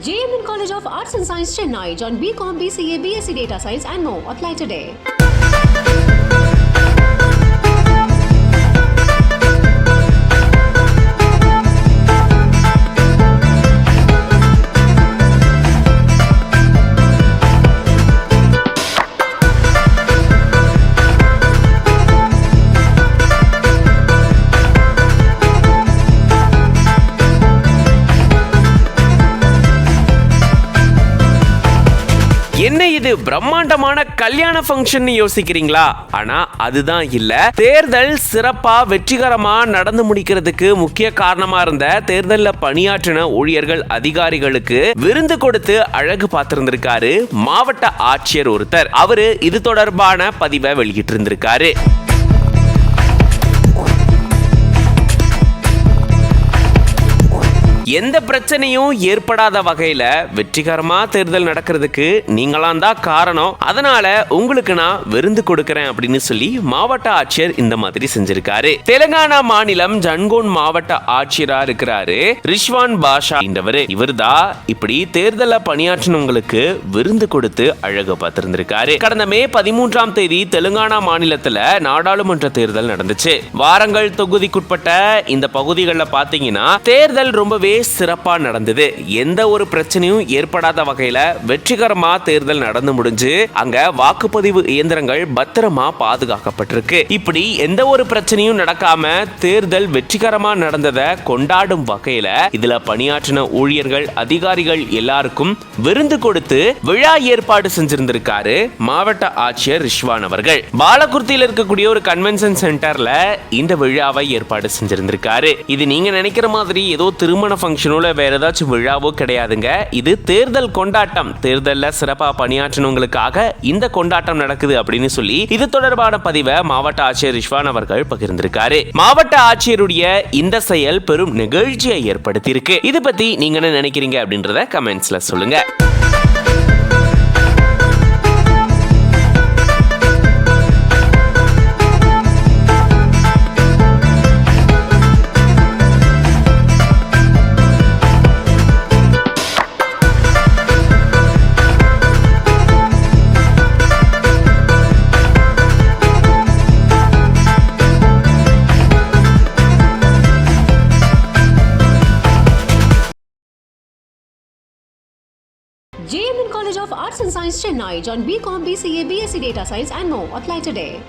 JMN College of Arts and Science Chennai. Join BCom, BCA, BSc Data Science and more. Apply today. என்ன இது பிரம்மாண்டமான கல்யாண function யோசிக்கிறீங்களா? ஆனா அதுதான் இல்ல. தேர்தல் சிறப்பா வெற்றிகரமா நடந்து முடிக்கிறதுக்கு முக்கிய காரணமா இருந்த தேர்தல்ல பணியாற்றின ஊழியர்கள் அதிகாரிகளுக்கு விருந்து கொடுத்து அழகு பார்த்திருந்திருக்காரு மாவட்ட ஆட்சியர் ஒருத்தர். அவரு இது தொடர்பான பதிவை வெளியிட்டு இருந்திருக்காரு. எந்த பிரச்சனையும் ஏற்படாத வகையில வெற்றிகரமா தேர்தல் நடக்கிறதுக்கு நீங்களாம் தான் காரணம். அதனால உங்களுக்கு நான் விருந்து கொடுக்கறேன் அப்படின்னு சொல்லி மாவட்ட ஆட்சியர் இந்த மாதிரி செஞ்சிருக்காரு. தெலுங்கானா மாநிலம் ஜன்கோன் மாவட்ட ஆட்சியரா இருக்கிறாரு ரிஷ்வான் பாஷா என்றவர். இவர்தான் இப்படி தேர்தல பணியாற்றினவங்களுக்கு விருந்து கொடுத்து அழகு பார்த்திருந்திருக்காரு. கடந்த மே 13ஆம் தேதி தெலுங்கானா மாநிலத்துல நாடாளுமன்ற தேர்தல் நடந்துச்சு. வாரங்கள் தொகுதிக்குட்பட்ட இந்த பகுதிகளில் பாத்தீங்கன்னா தேர்தல் ரொம்பவே சிறப்பா நடந்தது. எந்த ஒரு பிரச்சனையும் ஏற்படாத வகையில வெற்றிகரமா தேர்தல் நடந்து முடிஞ்சு அங்க வாக்குப்பதிவு இயந்திரங்கள் பத்திரமா பாதுகாக்கப்பட்டிருக்கு. இப்படி எந்த ஒரு பிரச்சனையும் நடக்காம தேர்தல் வெற்றிகரமா நடந்ததை கொண்டாடும் வகையில இதுல பணியாற்றின ஊழியர்கள் அதிகாரிகள் எல்லாருக்கும் விருந்து கொடுத்து விழா ஏற்பாடு செஞ்சிருந்திருக்காரு மாவட்ட ஆட்சியர் ரிஷ்வான் அவர்கள். பாலகுர்த்தியில் இருக்கக்கூடிய ஒரு கன்வென்ஷன் சென்டர்ல இந்த விழாவை ஏற்பாடு செஞ்சிருந்திருக்காரு. இது நீங்க நினைக்கிற மாதிரி ஏதோ திருமண ஃபங்க்ஷனோட வேற ஏதாச்சும் விழாவோ கிடையாதுங்க. இது தேர்தல் கொண்டாட்டம். தேர்தல்ல சிறப்பா பணியாற்றினவங்களுக்காக இந்த கொண்டாட்டம் நடக்குது அப்படின்னு சொல்லி இது தொடர்பான பதிவை மாவட்ட ஆட்சியர் ரிஷ்வான் அவர்கள் பகிர்ந்திருக்காரு. மாவட்ட ஆட்சியருடைய இந்த செயல் பெரும் நிகழ்ச்சியை ஏற்படுத்தி இருக்கு. இது பத்தி நீங்க என்ன நினைக்கிறீங்க அப்படின்றத கமெண்ட்ஸ்ல சொல்லுங்க. JMN College of Arts and Science Chennai. Join BCom, BCA, BSc Data Science and more. Apply today.